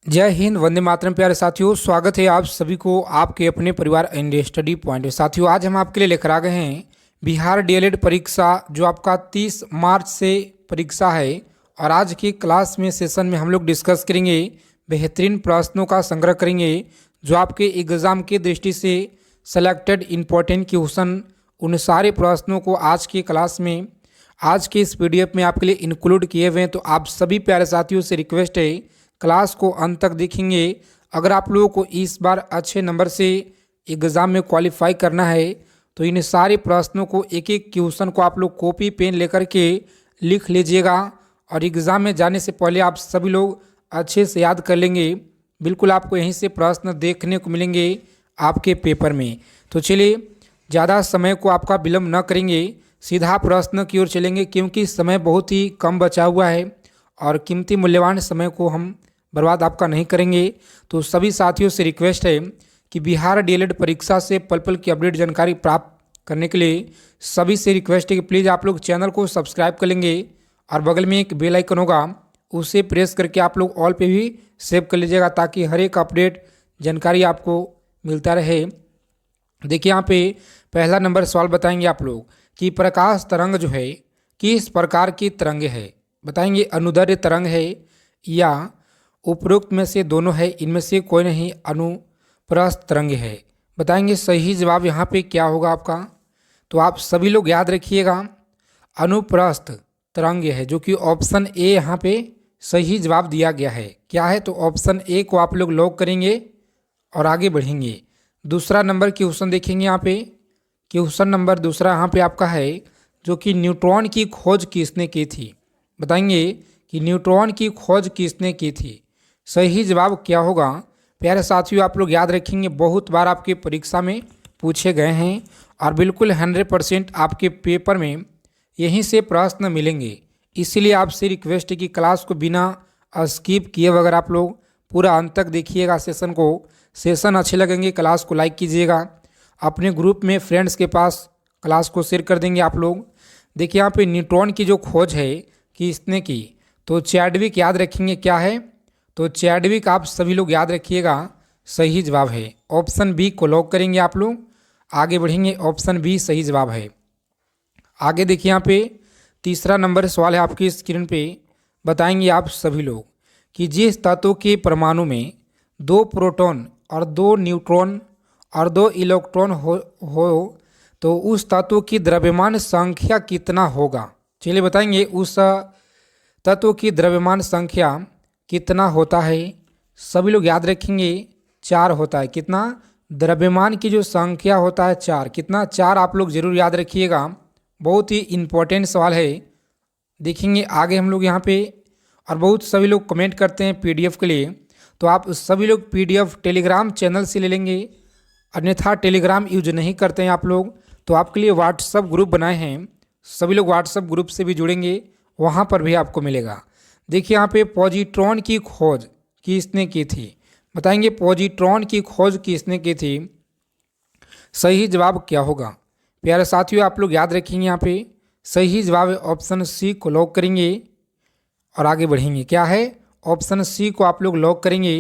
जय हिंद, वंदे मातरम। प्यारे साथियों, स्वागत है आप सभी को आपके अपने परिवार एंड स्टडी पॉइंट। साथियों, आज हम आपके लिए लेकर आ गए हैं बिहार डीएलएड परीक्षा, जो आपका 30 मार्च से परीक्षा है। और आज की क्लास में सेशन में हम लोग डिस्कस करेंगे, बेहतरीन प्रश्नों का संग्रह करेंगे जो आपके एग्ज़ाम की दृष्टि से सेलेक्टेड इम्पोर्टेंट क्वेश्चन, उन सारे प्रश्नों को आज की क्लास में, आज के इस पीडीएफ में आपके लिए इंक्लूड किए हुए हैं। तो आप सभी प्यारे साथियों से रिक्वेस्ट है, क्लास को अंत तक देखेंगे। अगर आप लोगों को इस बार अच्छे नंबर से एग्ज़ाम में क्वालिफाई करना है तो इन सारे प्रश्नों को, एक एक क्वेश्चन को आप लोग कॉपी पेन लेकर के लिख लीजिएगा। और एग्ज़ाम में जाने से पहले आप सभी लोग अच्छे से याद कर लेंगे। बिल्कुल आपको यहीं से प्रश्न देखने को मिलेंगे आपके पेपर में। तो चलिए, ज़्यादा समय को आपका विलम्ब न करेंगे, सीधा प्रश्न की ओर चलेंगे, क्योंकि समय बहुत ही कम बचा हुआ है और कीमती मूल्यवान समय को हम बर्बाद आपका नहीं करेंगे। तो सभी साथियों से रिक्वेस्ट है कि बिहार डीएलएड परीक्षा से पल पल की अपडेट जानकारी प्राप्त करने के लिए सभी से रिक्वेस्ट है कि प्लीज़ आप लोग चैनल को सब्सक्राइब कर लेंगे और बगल में एक बेल आइकन होगा, उसे प्रेस करके आप लोग ऑल पे भी सेव कर लीजिएगा, ताकि हर एक अपडेट जानकारी आपको मिलता रहे। देखिए, यहाँ पे पहला नंबर सवाल बताएंगे आप लोग कि प्रकाश तरंग जो है किस प्रकार की तरंग है। बताएंगे अनुदैर्ध्य तरंग है या उपरोक्त में से दोनों है, इनमें से कोई नहीं, अनुप्रस्थ तरंग है। बताएंगे सही जवाब यहाँ पे क्या होगा आपका। तो आप सभी लोग याद रखिएगा, अनुप्रस्थ तरंग है, जो कि ऑप्शन ए यहाँ पे सही जवाब दिया गया है। क्या है? तो ऑप्शन ए को आप लोग लॉक करेंगे और आगे बढ़ेंगे। दूसरा नंबर क्वेश्चन देखेंगे यहाँ पे। क्वेश्चन नंबर दूसरा यहाँ पे आपका है, जो कि न्यूट्रॉन की खोज किसने की थी। बताएंगे कि न्यूट्रॉन की खोज किसने की थी। सही जवाब क्या होगा? प्यारे साथियों, आप लोग याद रखेंगे, बहुत बार आपके परीक्षा में पूछे गए हैं और बिल्कुल 100% आपके पेपर में यहीं से प्रश्न मिलेंगे। इसीलिए आपसे रिक्वेस्ट है कि क्लास को बिना स्किप किए अगर आप लोग पूरा अंत तक देखिएगा सेशन को। सेशन अच्छे लगेंगे, क्लास को लाइक कीजिएगा, अपने ग्रुप में फ्रेंड्स के पास क्लास को शेयर कर देंगे आप लोग। देखिए, यहाँ पे न्यूट्रॉन की जो खोज है किसने की, तो चैडविक याद रखेंगे। क्या है? तो चैडविक आप सभी लोग याद रखिएगा, सही जवाब है। ऑप्शन बी को लॉक करेंगे आप लोग, आगे बढ़ेंगे। ऑप्शन बी सही जवाब है। आगे देखिए, यहाँ पे तीसरा नंबर सवाल है आपकी स्क्रीन पे। बताएंगे आप सभी लोग कि जिस तत्व के परमाणु में 2 प्रोटॉन और 2 न्यूट्रॉन और 2 इलेक्ट्रॉन हो तो उस तत्व की द्रव्यमान संख्या कितना होगा। चलिए बताएंगे, उस तत्व की द्रव्यमान संख्या कितना होता है। सभी लोग याद रखेंगे, 4 होता है। कितना? द्रव्यमान की जो संख्या होता है 4। कितना? 4 आप लोग जरूर याद रखिएगा, बहुत ही इम्पोर्टेंट सवाल है। देखेंगे आगे हम लोग यहाँ पे। और बहुत सभी लोग कमेंट करते हैं पीडीएफ के लिए, तो आप सभी लोग पीडीएफ टेलीग्राम चैनल से ले लेंगे, अन्यथा टेलीग्राम यूज नहीं करते हैं आप लोग तो आपके लिए व्हाट्सअप ग्रुप बनाए हैं, सभी लोग व्हाट्सअप ग्रुप से भी जुड़ेंगे, वहाँ पर भी आपको मिलेगा। देखिए, यहाँ पे पॉजिट्रॉन की खोज किसने की थी। बताएंगे पॉजिट्रॉन की खोज किसने की थी। सही जवाब क्या होगा? प्यारे साथियों, आप लोग याद रखेंगे, यहाँ पे सही जवाब है ऑप्शन सी को लॉक करेंगे और आगे बढ़ेंगे। क्या है? ऑप्शन सी को आप लोग लॉक करेंगे,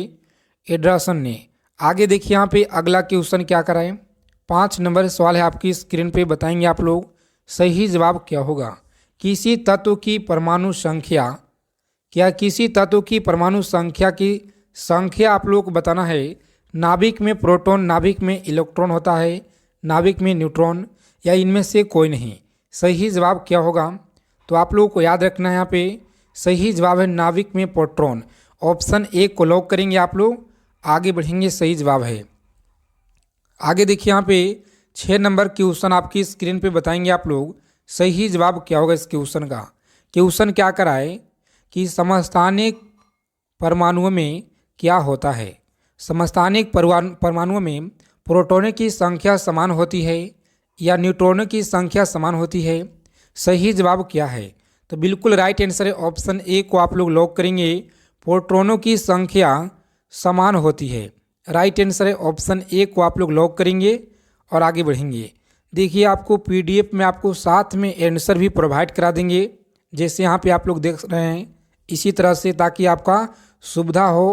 एंडरसन ने। आगे देखिए, यहाँ पे अगला क्वेश्चन क्या कराए। 5 नंबर सवाल है आपकी स्क्रीन पे। बताएंगे आप लोग सही जवाब क्या होगा। किसी तत्व की परमाणु संख्या, क्या किसी तत्व की परमाणु संख्या की संख्या आप लोग को बताना है। नाभिक में प्रोटॉन, नाभिक में इलेक्ट्रॉन होता है, नाभिक में न्यूट्रॉन, या इनमें से कोई नहीं। सही जवाब क्या होगा? तो आप लोगों को याद रखना है, यहाँ पे सही जवाब है नाभिक में प्रोटॉन। ऑप्शन ए को लॉक करेंगे आप लोग, आगे बढ़ेंगे, सही जवाब है। आगे देखिए, यहाँ पे 6 नंबर क्वेश्चन आपकी स्क्रीन पे। बताएंगे आप लोग सही जवाब क्या होगा इस क्वेश्चन का। क्वेश्चन क्या कराए कि समस्थानिक परमाणुओं में क्या होता है। समस्थानिक परमाणुओं में प्रोटॉनों की संख्या समान होती है या न्यूट्रॉनों की संख्या समान होती है। सही जवाब क्या है? तो बिल्कुल राइट आंसर है ऑप्शन ए को आप लोग लॉक करेंगे, प्रोटॉनों की संख्या समान होती है। राइट आंसर है ऑप्शन ए को आप लोग लॉक करेंगे और आगे बढ़ेंगे। देखिए, आपको पीडीएफ में आपको साथ में आंसर भी प्रोवाइड करा देंगे, जैसे यहाँ पे आप लोग देख रहे हैं, इसी तरह से, ताकि आपका सुविधा हो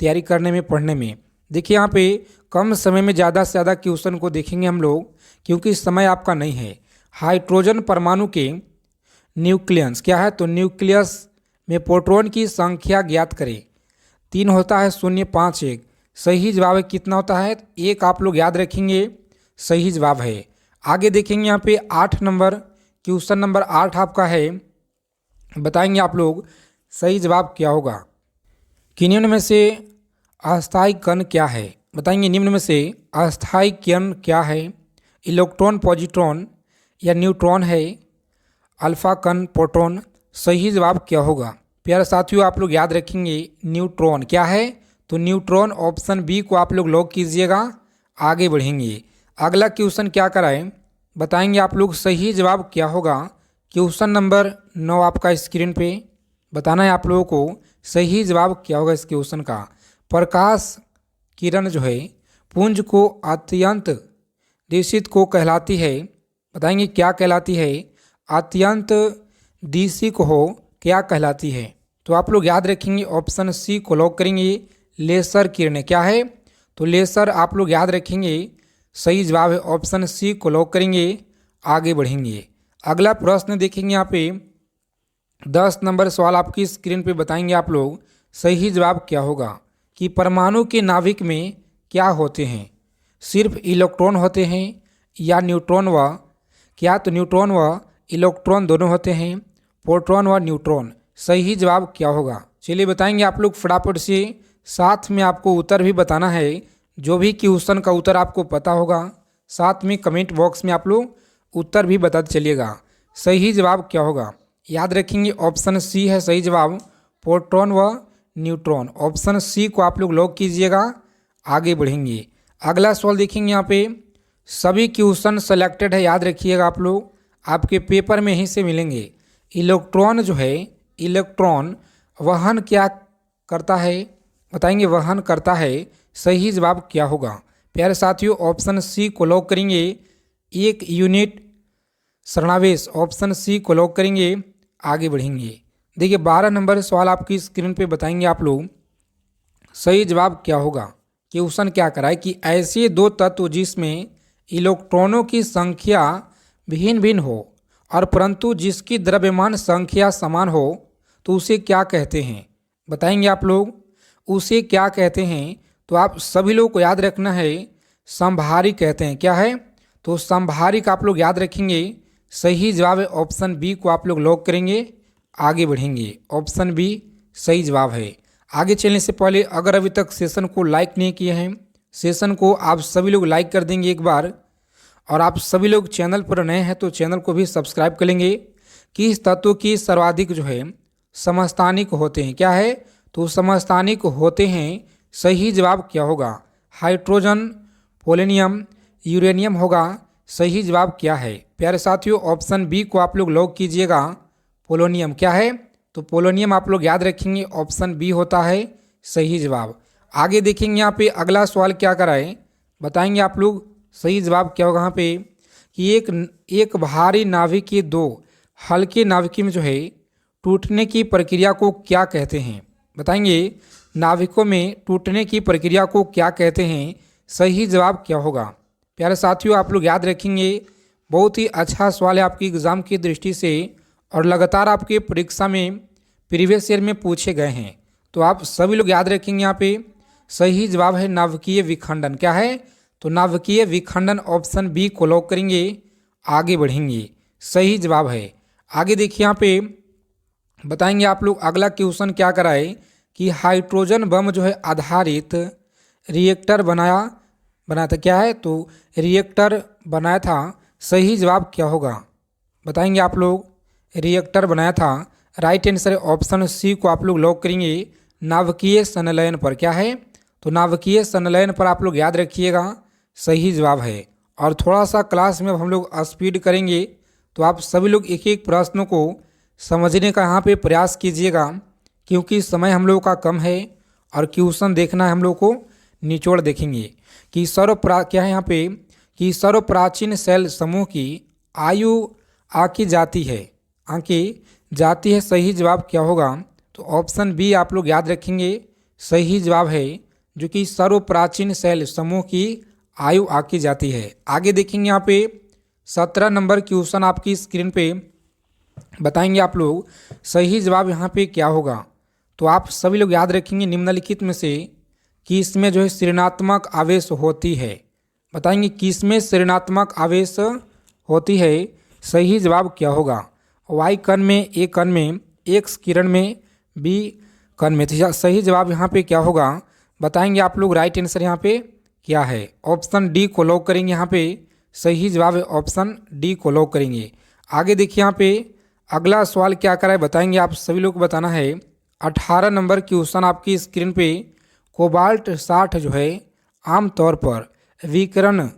तैयारी करने में, पढ़ने में। देखिए यहाँ पे कम समय में ज़्यादा से ज़्यादा क्वेश्चन को देखेंगे हम लोग, क्योंकि समय आपका नहीं है। हाइड्रोजन परमाणु के न्यूक्लियस क्या है, तो न्यूक्लियस में प्रोटॉन की संख्या ज्ञात करें। 3 होता है 0.51। सही जवाब है कितना होता है, 1 आप लोग याद रखेंगे, सही जवाब है। आगे देखेंगे यहाँ पे 8 नंबर, क्वेश्चन नंबर 8 आपका है। बताएंगे आप लोग सही जवाब क्या होगा कि निम्न में से अस्थायी कण क्या है। बताएंगे निम्न में से अस्थायी कण क्या है। इलेक्ट्रॉन, पॉजिट्रॉन या न्यूट्रॉन है, अल्फा कण, प्रोटॉन। सही जवाब क्या होगा प्यारे साथियों, आप लोग याद रखेंगे न्यूट्रॉन क्या है, तो न्यूट्रॉन ऑप्शन बी को आप लोग लॉक कीजिएगा। आगे बढ़ेंगे, अगला क्वेश्चन क्या कराएं, बताएंगे आप लोग सही जवाब क्या होगा। क्वेश्चन नंबर 9 आपका स्क्रीन पे बताना है आप लोगों को सही जवाब क्या होगा इस क्वेश्चन का। प्रकाश किरण जो है पुंज को अत्यंत दिशित को कहलाती है। बताएंगे क्या कहलाती है, अत्यंत दिशिक हो क्या कहलाती है। तो आप लोग याद रखेंगे ऑप्शन सी को लॉक करेंगे। लेसर किरणें क्या है, तो लेसर आप लोग याद रखेंगे, सही जवाब है ऑप्शन सी को लॉक करेंगे। आगे बढ़ेंगे, अगला प्रश्न देखेंगे यहाँ पे 10 नंबर सवाल आपकी स्क्रीन पे बताएंगे आप लोग सही जवाब क्या होगा कि परमाणु के नाभिक में क्या होते हैं। सिर्फ इलेक्ट्रॉन होते हैं या न्यूट्रॉन व क्या, तो न्यूट्रॉन व इलेक्ट्रॉन दोनों होते हैं, प्रोटॉन व न्यूट्रॉन। सही जवाब क्या होगा चलिए बताएंगे आप लोग फटाफट से, साथ में आपको उत्तर भी बताना है। जो भी क्वेश्चन का उत्तर आपको पता होगा साथ में कमेंट बॉक्स में आप लोग उत्तर भी बताते चलिएगा। सही जवाब क्या होगा, याद रखेंगे ऑप्शन सी है सही जवाब, प्रोटॉन व न्यूट्रॉन। ऑप्शन सी को आप लोग लॉक कीजिएगा। आगे बढ़ेंगे, अगला सवाल देखेंगे यहाँ पे सभी क्वेश्चन सेलेक्टेड है, याद रखिएगा आप लोग, आपके पेपर में ही से मिलेंगे। इलेक्ट्रॉन जो है, इलेक्ट्रॉन वहन क्या करता है, बताएंगे वहन करता है। सही जवाब क्या होगा प्यारे साथियों, ऑप्शन सी को लॉक करेंगे। 1 यूनिट शरणावेश, ऑप्शन सी को लॉक करेंगे। आगे बढ़ेंगे, देखिए 12 नंबर सवाल आपकी स्क्रीन पे बताएंगे आप लोग सही जवाब क्या होगा। क्वेश्चन क्या कराए कि ऐसे 2 तत्व जिसमें इलेक्ट्रॉनों की संख्या भिन्न भिन्न हो और परंतु जिसकी द्रव्यमान संख्या समान हो तो उसे क्या कहते हैं। बताएंगे आप लोग उसे क्या कहते हैं, तो आप सभी लोग को याद रखना है समभारी कहते हैं। क्या है, तो समभारिक आप लोग याद रखेंगे। सही जवाब है ऑप्शन बी को आप लोग लॉक करेंगे। आगे बढ़ेंगे, ऑप्शन बी सही जवाब है। आगे चलने से पहले अगर अभी तक सेशन को लाइक नहीं किए हैं, सेशन को आप सभी लोग लाइक कर देंगे एक बार, और आप सभी लोग चैनल पर नए हैं तो चैनल को भी सब्सक्राइब कर लेंगे। कि इस तत्व की सर्वाधिक जो है समस्थानिक होते हैं। क्या है, तो समस्थानिक होते हैं। सही जवाब क्या होगा, हाइड्रोजन, पोलोनियम, यूरेनियम होगा। सही जवाब क्या है प्यारे साथियों, ऑप्शन बी को आप लोग लॉक कीजिएगा। पोलोनियम क्या है, तो पोलोनियम आप लोग याद रखेंगे, ऑप्शन बी होता है सही जवाब। आगे देखेंगे यहाँ पे अगला सवाल क्या कराए, बताएंगे आप लोग सही जवाब क्या होगा यहाँ पे कि एक भारी नाभिक के 2 हल्के नाभिक में जो है टूटने की प्रक्रिया को क्या कहते हैं। बताएंगे नाभिकों में टूटने की प्रक्रिया को क्या कहते हैं। सही जवाब क्या होगा प्यारे साथियों, आप लोग याद रखेंगे। बहुत ही अच्छा सवाल है आपकी एग्ज़ाम की दृष्टि से और लगातार आपके परीक्षा में प्रीवियस ईयर में पूछे गए हैं, तो आप सभी लोग याद रखेंगे। यहाँ पे सही जवाब है नाभिकीय विखंडन। क्या है, तो नाभिकीय विखंडन, ऑप्शन बी को लॉक करेंगे। आगे बढ़ेंगे, सही जवाब है। आगे देखिए यहाँ पे बताएंगे आप लोग अगला क्वेश्चन क्या कराए कि हाइड्रोजन बम जो है आधारित रिएक्टर बनाया था। क्या है, तो रिएक्टर बनाया था। सही जवाब क्या होगा बताएंगे आप लोग, रिएक्टर बनाया था। राइट आंसर ऑप्शन सी को आप लोग लॉक करेंगे। नाभिकीय संलयन पर। क्या है, तो नाभिकीय संलयन पर आप लोग याद रखिएगा, सही जवाब है। और थोड़ा सा क्लास में हम लोग स्पीड करेंगे तो आप सभी लोग एक एक प्रश्नों को समझने का यहाँ पे प्रयास कीजिएगा, क्योंकि समय हम लोगों का कम है और क्वेश्चन देखना है हम लोग को निचोड़ देखेंगे। कि क्या है यहाँ पे कि सर्व प्राचीन सेल समूह की आयु आकी जाती है। सही जवाब क्या होगा, तो ऑप्शन बी आप लोग याद रखेंगे, सही जवाब है जो कि सर्व प्राचीन शैल समूह की आयु आकी जाती है। आगे देखेंगे यहाँ पे 17 नंबर क्वेश्चन आपकी स्क्रीन पे बताएंगे आप लोग सही जवाब यहाँ पे क्या होगा। तो आप सभी लोग याद रखेंगे निम्नलिखित में से कि इसमें जो है ऋणात्मक आवेश होती है। बताएंगे किसमें ऋणात्मक आवेश होती है, सही जवाब क्या होगा। वाई कण में, ए कण में, एक्स किरण में, बी कण में। तो सही जवाब यहाँ पे क्या होगा बताएंगे आप लोग। राइट आंसर यहाँ पे क्या है, ऑप्शन डी को लॉक करेंगे। यहाँ पे सही जवाब है ऑप्शन डी को लॉक करेंगे। आगे देखिए यहाँ पे अगला सवाल क्या करा है बताएंगे आप सभी लोग को बताना है। 18 नंबर क्वेश्चन आपकी स्क्रीन पे कोबाल्ट 60 जो है आमतौर पर विकिरण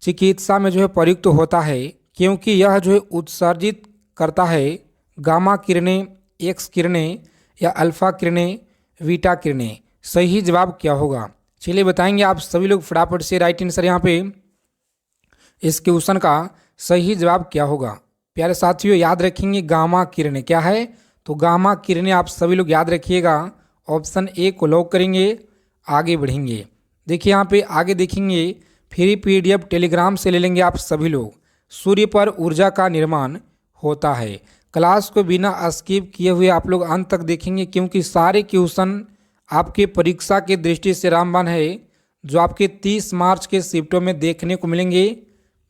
चिकित्सा में जो है प्रयुक्त होता है क्योंकि यह जो है उत्सर्जित करता है गामा किरणें, एक्स किरणें या अल्फा किरणें, बीटा किरणें। सही जवाब क्या होगा चलिए बताएंगे आप सभी लोग फटाफट से। राइट आंसर यहाँ पे इस क्वेश्चन का सही जवाब क्या होगा। प्यारे साथियों याद रखेंगे गामा किरणें क्या है, तो गामा किरणें आप सभी लोग याद रखिएगा। ऑप्शन ए को लॉक करेंगे, आगे बढ़ेंगे। देखिए यहाँ पे आगे देखेंगे फ्री पीडीएफ टेलीग्राम से ले लेंगे आप सभी लोग। सूर्य पर ऊर्जा का निर्माण होता है। क्लास को बिना स्किप किए हुए आप लोग अंत तक देखेंगे क्योंकि सारे क्वेश्चन आपके परीक्षा की दृष्टि से रामबाण है जो आपके 30 मार्च के शिफ्टों में देखने को मिलेंगे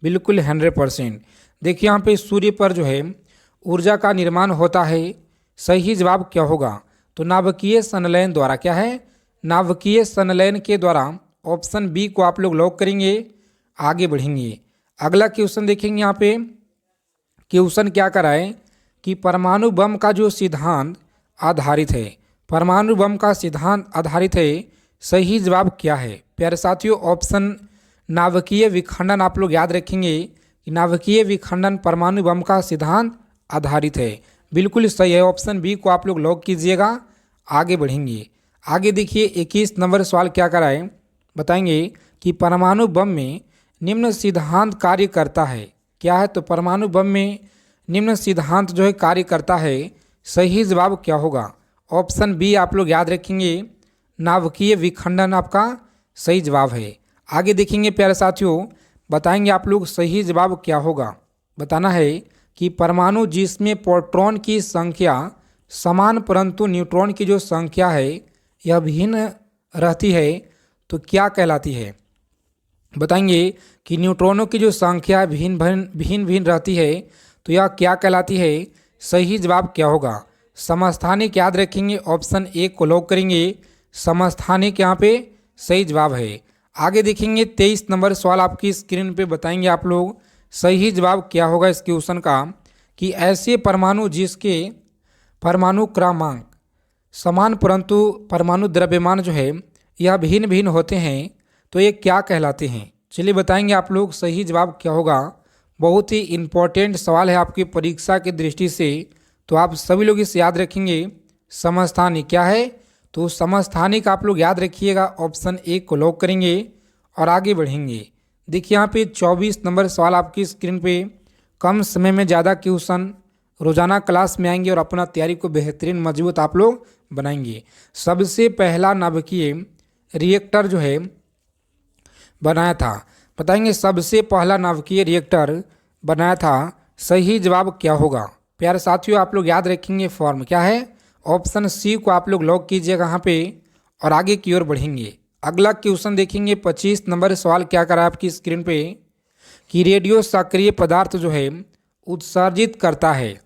बिल्कुल 100%। देखिए यहाँ पे सूर्य पर जो है ऊर्जा का निर्माण होता है, सही जवाब क्या होगा। तो नाभिकीय संलयन द्वारा क्या है, नाभिकीय संलयन के द्वारा। ऑप्शन बी को आप लोग लॉक करेंगे, आगे बढ़ेंगे। अगला क्वेश्चन देखेंगे यहाँ पे क्वेश्चन क्या कराए कि परमाणु बम का जो सिद्धांत आधारित है, परमाणु बम का सिद्धांत आधारित है, सही जवाब क्या है। प्यारे साथियों ऑप्शन नाभिकीय विखंडन आप लोग याद रखेंगे कि नाभिकीय विखंडन परमाणु बम का सिद्धांत आधारित है, बिल्कुल सही है। ऑप्शन बी को आप लोग लॉक कीजिएगा, आगे बढ़ेंगे। आगे देखिए 21 नंबर सवाल क्या कराए बताएंगे कि परमाणु बम में निम्न सिद्धांत कार्य करता है क्या है। तो परमाणु बम में निम्न सिद्धांत जो है कार्य करता है, सही जवाब क्या होगा। ऑप्शन बी आप लोग याद रखेंगे नाभिकीय विखंडन आपका सही जवाब है। आगे देखेंगे प्यारे साथियों बताएंगे आप लोग सही जवाब क्या होगा। बताना है कि परमाणु जिसमें प्रोटॉन की संख्या समान परंतु न्यूट्रॉन की जो संख्या है यह भिन्न रहती है तो क्या कहलाती है। बताएंगे कि न्यूट्रॉनों की जो संख्या भिन्न रहती है तो यह क्या कहलाती है, सही जवाब क्या होगा। समस्थानिक याद रखेंगे, ऑप्शन ए को लॉक करेंगे, समस्थानिक यहाँ पे सही जवाब है। आगे देखेंगे 23 नंबर सवाल आपकी स्क्रीन पे बताएंगे आप लोग सही जवाब क्या होगा इस क्वेश्चन का कि ऐसे परमाणु जिसके परमाणु क्रमांक समान परंतु परमाणु द्रव्यमान जो है यह भिन्न भिन्न होते हैं तो ये क्या कहलाते हैं। चलिए बताएंगे आप लोग सही जवाब क्या होगा। बहुत ही इम्पोर्टेंट सवाल है आपकी परीक्षा की दृष्टि से, तो आप सभी लोग इसे याद रखेंगे। समस्थानिक क्या है, तो समस्थानिक आप लोग याद रखिएगा, ऑप्शन ए को लॉक करेंगे और आगे बढ़ेंगे। देखिए यहाँ पे 24 नंबर सवाल आपकी स्क्रीन पे कम समय में ज़्यादा क्वेश्चन रोजाना क्लास में आएंगे और अपना तैयारी को बेहतरीन मजबूत आप लोग बनाएंगे। सबसे पहला नाभिकीय रिएक्टर जो है बनाया था, बताएंगे सबसे पहला नाभिकीय रिएक्टर बनाया था, सही जवाब क्या होगा। प्यारे साथियों आप लोग याद रखेंगे फॉर्म क्या है, ऑप्शन सी को आप लोग लॉक कीजिएगा यहाँ पे और आगे की ओर बढ़ेंगे। अगला क्वेश्चन देखेंगे 25 नंबर सवाल क्या करा है आपकी स्क्रीन पे कि रेडियो सक्रिय पदार्थ जो है उत्सर्जित करता है।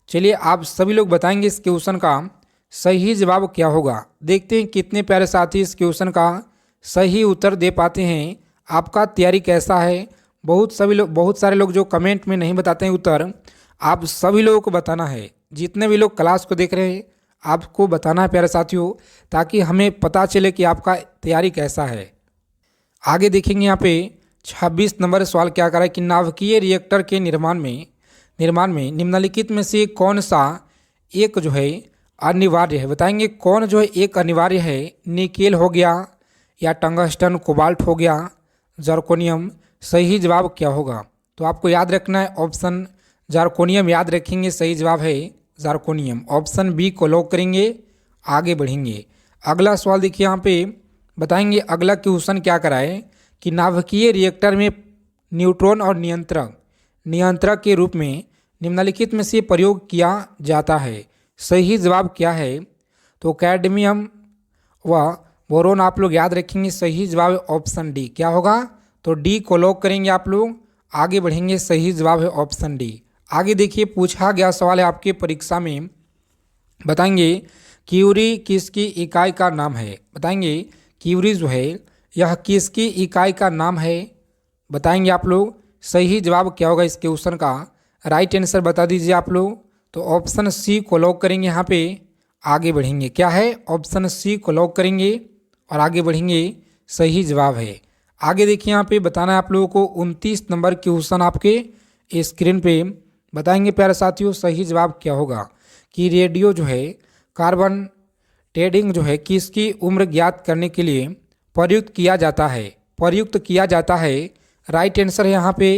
चलिए आप सभी लोग बताएंगे इस क्वेश्चन का सही जवाब क्या होगा। देखते हैं कितने प्यारे साथी इस क्वेश्चन का सही उत्तर दे पाते हैं। आपका तैयारी कैसा है, बहुत सारे लोग जो कमेंट में नहीं बताते हैं उत्तर, आप सभी लोगों को बताना है। जितने भी लोग क्लास को देख रहे हैं आपको बताना है प्यारे साथियों, ताकि हमें पता चले कि आपका तैयारी कैसा है। आगे देखेंगे यहाँ पे 26 नंबर सवाल क्या कर रहा है कि नाभिकीय रिएक्टर के निर्माण में निम्नलिखित में से कौन सा एक जो है अनिवार्य है। बताएंगे कौन जो है एक अनिवार्य है, निकेल हो गया या टंगस्टन, कोबाल्ट हो गया, जर्कोनियम। सही जवाब क्या होगा, तो आपको याद रखना है ऑप्शन जर्कोनियम याद रखेंगे, सही जवाब है जर्कोनियम। ऑप्शन बी को लॉक करेंगे, आगे बढ़ेंगे। अगला सवाल देखिए यहाँ पे बताएंगे अगला क्वेश्चन क्या कराए कि नाभिकीय रिएक्टर में न्यूट्रॉन और नियंत्रक के रूप में निम्नलिखित में से प्रयोग किया जाता है। सही जवाब क्या है? तो कैडमियम व बोरोन आप लोग याद रखेंगे। सही जवाब है ऑप्शन डी। क्या होगा? तो डी को लॉक करेंगे आप लोग, आगे बढ़ेंगे। सही जवाब है ऑप्शन डी। आगे देखिए पूछा गया सवाल है आपके परीक्षा में, बताएंगे क्यूरी किसकी इकाई का नाम है? बताएंगे क्यूरी जो है यह किसकी इकाई का नाम है? बताएंगे आप लोग। सही जवाब क्या होगा इस क्वेश्चन का? राइट आंसर बता दीजिए आप लोग। तो ऑप्शन सी को लॉक करेंगे यहाँ पे, आगे बढ़ेंगे। क्या है? ऑप्शन सी को लॉक करेंगे और आगे बढ़ेंगे। सही जवाब है। आगे देखिए यहाँ पे बताना है आप लोगों को 29 नंबर क्वेश्चन आपके स्क्रीन पे बताएंगे प्यारे साथियों। सही जवाब क्या होगा कि रेडियो जो है कार्बन टेडिंग जो है किसकी उम्र ज्ञात करने के लिए प्रयुक्त किया जाता है? राइट आंसर है यहाँ पे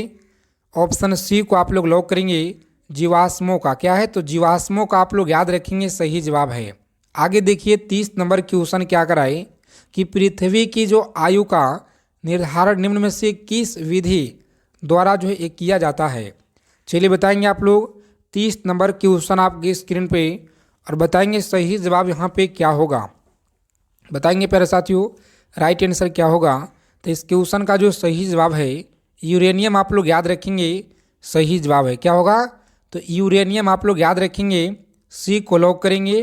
ऑप्शन सी को आप लोग लॉक करेंगे, जीवाश्मों का। क्या है? तो जीवाश्मों का आप लोग याद रखेंगे। सही जवाब है। आगे देखिए 30 नंबर क्वेश्चन क्या कराए कि पृथ्वी की जो आयु का निर्धारण निम्न में से किस विधि द्वारा जो है ये किया जाता है? चलिए बताएंगे आप लोग 30 नंबर क्वेश्चन आपकी स्क्रीन पे और बताएंगे सही जवाब यहाँ पे क्या होगा। बताएंगे प्यारे साथियों राइट आंसर क्या होगा। तो इस क्वेश्चन का जो सही जवाब है यूरेनियम आप लोग याद रखेंगे। सही जवाब है। क्या होगा? तो यूरेनियम आप लोग याद रखेंगे। सी को लॉक करेंगे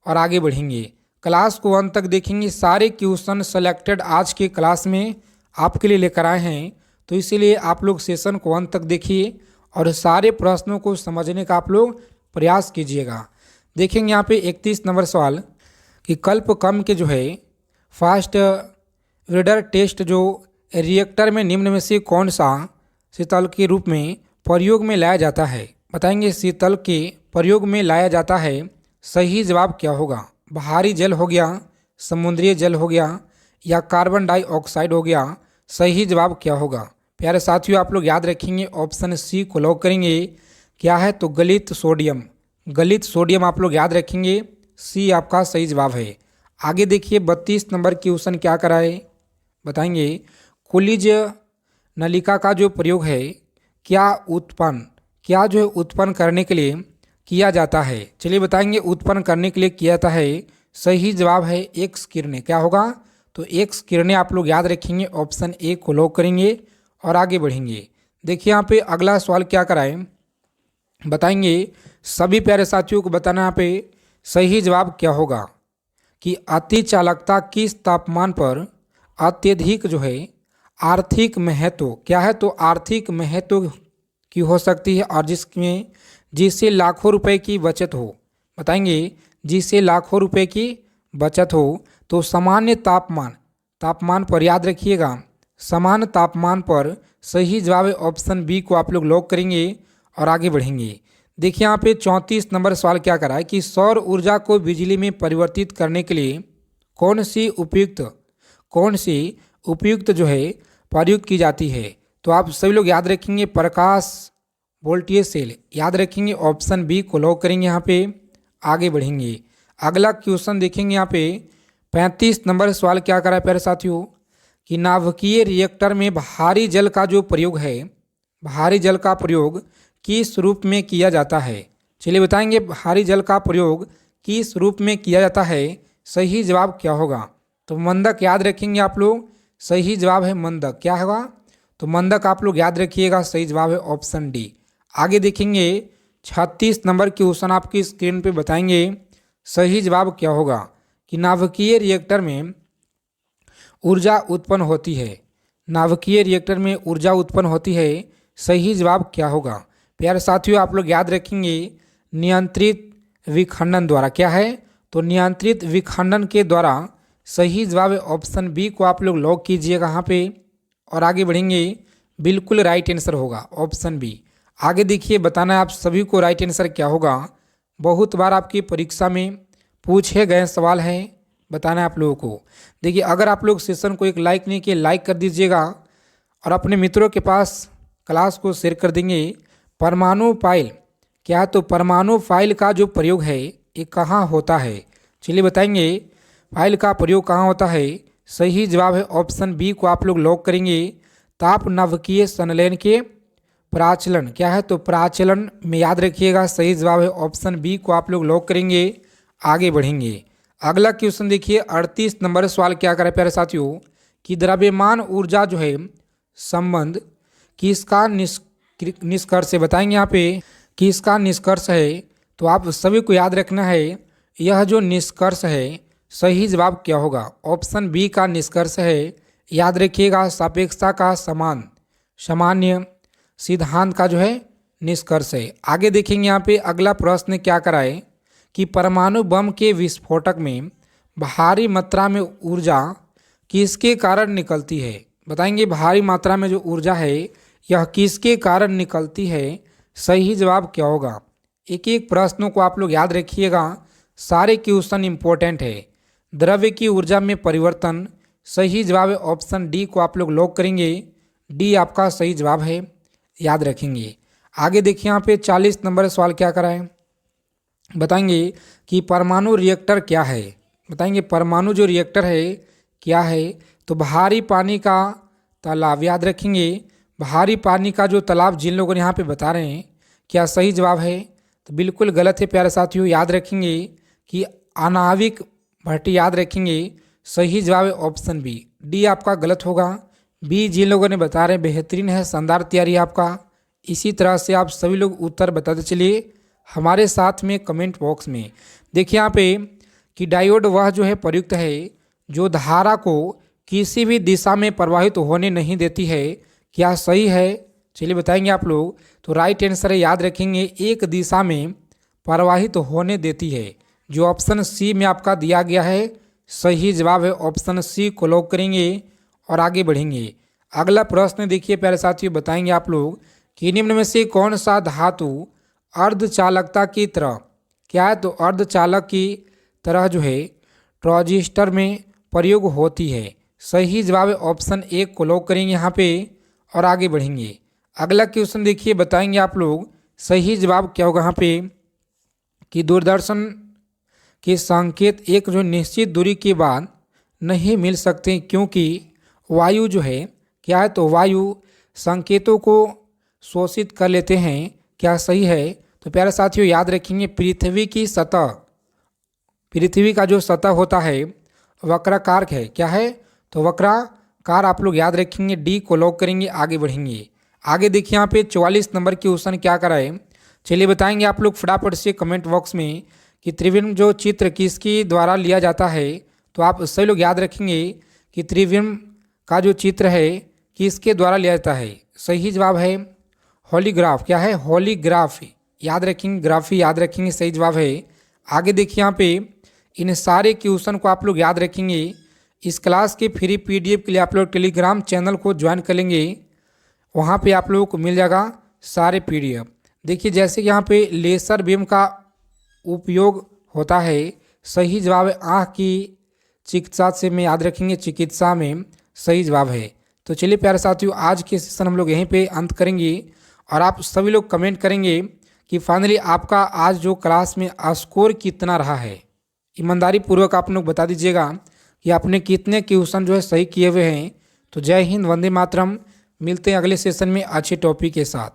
और आगे बढ़ेंगे। क्लास को अंत तक देखेंगे। सारे क्वेश्चन सेलेक्टेड आज के क्लास में आपके लिए लेकर आए हैं, तो इसीलिए आप लोग सेशन को अंत तक देखिए और सारे प्रश्नों को समझने का आप लोग प्रयास कीजिएगा। देखेंगे यहाँ पे 31 नंबर सवाल कि कल्पकम के जो है फास्ट ब्रीडर टेस्ट जो रिएक्टर में निम्न में से कौन सा शीतल के रूप में प्रयोग में लाया जाता है? बताएंगे शीतल के प्रयोग में लाया जाता है। सही जवाब क्या होगा? बाहरी जल हो गया, समुद्री जल हो गया या कार्बन डाइऑक्साइड हो गया? सही जवाब क्या होगा? प्यारे साथियों आप लोग याद रखेंगे ऑप्शन सी को लॉक करेंगे। क्या है? तो गलित सोडियम आप लोग याद रखेंगे। सी आपका सही जवाब है। आगे देखिए 32 नंबर क्वेश्चन क्या कराए? बताएंगे कुलिज नलिका का जो प्रयोग है क्या जो है उत्पन्न करने के लिए किया जाता है? चलिए बताएंगे उत्पन्न करने के लिए किया जाता है। सही जवाब है एक्स किरणें। क्या होगा? तो एक्स किरणें आप लोग याद रखेंगे। ऑप्शन ए को लॉक करेंगे और आगे बढ़ेंगे। देखिए यहाँ पे अगला सवाल क्या कराए? बताएंगे सभी प्यारे साथियों को बताना यहाँ पे सही जवाब क्या होगा कि अति चालकता किस तापमान पर अत्यधिक जो है आर्थिक महत्व, क्या है? तो आर्थिक महत्व की हो सकती है और जिससे लाखों रुपए की बचत हो। बताएंगे जिससे लाखों रुपए की बचत हो। तो सामान्य तापमान पर याद रखिएगा, सामान्य तापमान पर। सही जवाब है ऑप्शन बी को आप लोग लॉक करेंगे और आगे बढ़ेंगे। देखिए यहाँ पे 34 नंबर सवाल क्या करा है कि सौर ऊर्जा को बिजली में परिवर्तित करने के लिए कौन सी उपयुक्त जो है प्रयुक्त की जाती है? तो आप सभी लोग याद रखेंगे प्रकाश वोल्टेज सेल याद रखेंगे। ऑप्शन बी को लॉक करेंगे। यहाँ पे आगे बढ़ेंगे। अगला क्वेश्चन देखेंगे यहाँ पे 35 नंबर सवाल क्या करा है प्यारे साथियों कि नाभिकीय रिएक्टर में भारी जल का जो प्रयोग है, भारी जल का प्रयोग किस रूप में किया जाता है? चलिए बताएंगे भारी जल का प्रयोग किस रूप में किया जाता है? सही जवाब क्या होगा? तो मंदक याद रखेंगे आप लोग। सही जवाब है मंदक। क्या होगा? तो मंदक आप लोग याद रखिएगा। सही जवाब है ऑप्शन डी। आगे देखेंगे 36 नंबर क्वेश्चन आपकी स्क्रीन पे बताएंगे सही जवाब क्या होगा कि नाभिकीय रिएक्टर में ऊर्जा उत्पन्न होती है। नाभिकीय रिएक्टर में ऊर्जा उत्पन्न होती है। सही जवाब क्या होगा? प्यारे साथियों आप लोग याद रखेंगे नियंत्रित विखंडन द्वारा। क्या है? तो नियंत्रित विखंडन के द्वारा। सही जवाब है ऑप्शन बी को आप लोग लॉक कीजिएगा यहाँ पे और आगे बढ़ेंगे। बिल्कुल राइट आंसर होगा ऑप्शन बी। आगे देखिए बताना है आप सभी को राइट आंसर क्या होगा। बहुत बार आपकी परीक्षा में पूछे गए सवाल हैं, बताना है आप लोगों को। देखिए अगर आप लोग सेशन को एक लाइक नहीं किए लाइक कर दीजिएगा और अपने मित्रों के पास क्लास को शेयर कर देंगे। परमाणु फाइल, क्या? तो परमाणु फाइल का जो प्रयोग है ये कहाँ होता है? चलिए बताएंगे फाइल का प्रयोग कहाँ होता है? सही जवाब है ऑप्शन बी को आप लोग लॉक करेंगे। ताप नाभिकीय संलयन के प्राचलन क्या है? तो प्राचलन में याद रखिएगा, सही जवाब है ऑप्शन बी को आप लोग लॉक करेंगे। आगे बढ़ेंगे। अगला क्वेश्चन देखिए 38 नंबर सवाल क्या करे प्यारे साथियों कि द्रव्यमान ऊर्जा जो है संबंध किसका निष्कर्ष है? बताएंगे यहाँ पे किसका निष्कर्ष है। तो आप सभी को याद रखना है, यह जो निष्कर्ष है सही जवाब क्या होगा? ऑप्शन बी का निष्कर्ष है। याद रखिएगा, सापेक्षता का सामान्य सिद्धांत का जो है निष्कर्ष है। आगे देखेंगे यहाँ पे अगला प्रश्न क्या कराए कि परमाणु बम के विस्फोटक में भारी मात्रा में ऊर्जा किसके कारण निकलती है? बताएंगे भारी मात्रा में जो ऊर्जा है यह किसके कारण निकलती है? सही जवाब क्या होगा? एक एक प्रश्नों को आप लोग याद रखिएगा, सारे क्वेश्चन इंपॉर्टेंट है। द्रव्य की ऊर्जा में परिवर्तन, सही जवाब है ऑप्शन डी को आप लोग लॉक करेंगे। डी आपका सही जवाब है, याद रखेंगे। आगे देखिए यहाँ पे 40 नंबर सवाल क्या कराए, बताएंगे कि परमाणु रिएक्टर क्या है? बताएंगे परमाणु जो रिएक्टर है क्या है? तो भारी पानी का तालाब। याद रखेंगे, भारी पानी का जो तालाब जिन लोगों ने यहाँ पे बता रहे हैं क्या सही जवाब है? तो बिल्कुल गलत है प्यारे साथियों। याद रखेंगे कि आणविक भट्टी। याद रखेंगे, सही जवाब है ऑप्शन बी। डी आपका गलत होगा। बी जिन लोगों ने बता रहे हैं बेहतरीन है, शानदार तैयारी है आपका। इसी तरह से आप सभी लोग उत्तर बताते चलिए हमारे साथ में कमेंट बॉक्स में। देखिए यहाँ पे कि डायोड वह जो है प्रयुक्त है जो धारा को किसी भी दिशा में प्रवाहित होने नहीं देती है। क्या सही है? चलिए बताएंगे आप लोग। तो राइट आंसर है, याद रखेंगे, एक दिशा में प्रवाहित होने देती है, जो ऑप्शन सी में आपका दिया गया है। सही जवाब है ऑप्शन सी को लॉक करेंगे और आगे बढ़ेंगे। अगला प्रश्न देखिए प्यारे साथियों, बताएंगे आप लोग कि निम्न में से कौन सा धातु अर्धचालकता की तरह क्या है? तो अर्धचालक की तरह जो है ट्रांजिस्टर में प्रयोग होती है। सही जवाब है ऑप्शन ए को लॉक करेंगे यहाँ पे और आगे बढ़ेंगे। अगला क्वेश्चन देखिए, बताएंगे आप लोग सही जवाब क्या होगा यहाँ पे कि दूरदर्शन के संकेत एक जो निश्चित दूरी के बाद नहीं मिल सकते क्योंकि वायु जो है क्या है? तो वायु संकेतों को शोषित कर लेते हैं। क्या सही है? तो प्यारे साथियों याद रखेंगे, पृथ्वी की सतह, पृथ्वी का जो सतह होता है वक्राकार है। क्या है? तो वक्राकार आप लोग याद रखेंगे। डी को लॉक करेंगे, आगे बढ़ेंगे। आगे देखिए यहाँ पे 44 नंबर की क्वेश्चन क्या कराए, चलिए बताएंगे आप लोग फटाफट से कमेंट बॉक्स में कि त्रिविम जो चित्र किसके द्वारा लिया जाता है। तो आप सभी लोग याद रखेंगे कि त्रिविम का जो चित्र है किसके द्वारा लिया जाता है। सही जवाब है हॉलीग्राफ। क्या है? हॉलीग्राफ। याद रखेंगे, ग्राफी याद रखेंगे, सही जवाब है। आगे देखिए यहाँ पे इन सारे क्वेश्चन को आप लोग याद रखेंगे। इस क्लास के फ्री पीडीएफ के लिए आप लोग टेलीग्राम चैनल को ज्वाइन कर लेंगे, वहाँ पे आप लोगों को मिल जाएगा सारे पीडीएफ। देखिए जैसे कि यहाँ पे लेसर बीम का उपयोग होता है। सही जवाब है आँख की चिकित्सा से में याद रखेंगे, चिकित्सा में सही जवाब है। तो चलिए प्यारे साथियों, आज के सेशन हम लोग यहीं पे अंत करेंगे और आप सभी लोग कमेंट करेंगे कि फाइनली आपका आज जो क्लास में स्कोर कितना रहा है। ईमानदारी पूर्वक आप लोग बता दीजिएगा कि आपने कितने क्वेश्चन जो है सही किए हुए हैं। तो जय हिंद, वंदे मातरम। मिलते हैं अगले सेशन में अच्छे टॉपिक के साथ।